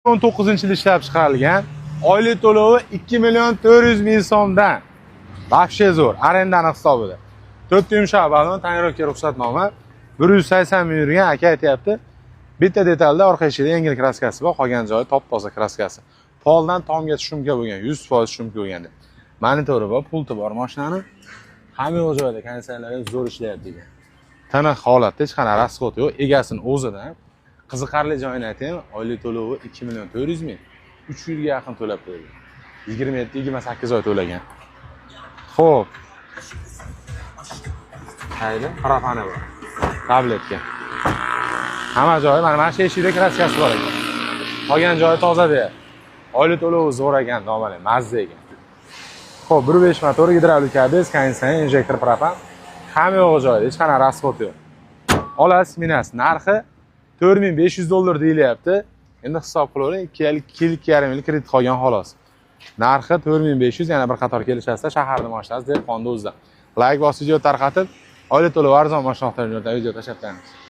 2019-yilda ishlab chiqarilgan. Oylik to'lovi 2.400.000 so'mdan. Вообще zo'r, arendani hisobida. 4 yumshoq balon, tonirovka ruxsatnoma 180 ming yurgan aka aytayapti. Bitta detalda orqa eshigida yengil kraskasi bor, qolgan joyi top-toza kraskasi. Poldan tomga shumka bo'lgan, 100% shumka bo'lgan. Monitori bor, pulti bor mashinani. Hamma joyda konditsionerlar zo'r ishlayapti degan. Tiniq holatda hech qanday rasxod yo'q, egasini o'zidan. Qiziqarli joyini aytaymi, oylik to'lovi 2.400.000, 3 yilga yaqin to'lab qo'ydi. 27-28 oy to'lagan. Xo'p. Haydi, parafani bor. Tabletga. Hamma joyi mana shu eshikda kraskasi bor ekan. Qolgan joyi toza der. Oylik to'lovi zo'r ekan, nomali mazza ekan. Xo'p, 1.5 motor, gidravlik ABS, konditsioner, injektor propan. Hamma yo'q joyda, hech qanday rasxod yo'q. Olasiz minas, narxi $4.500 deyilyapti. Endi hisob qilavering, 2.5 yil kredit qolgan xolos. Narxi 4.500, yana bir qator kelishasizlar, shaharda mashinasi deb qonda o'zida. Like bosib, video tarqatib, oylik to'lov arzon mashina video tashlab qo'yamiz.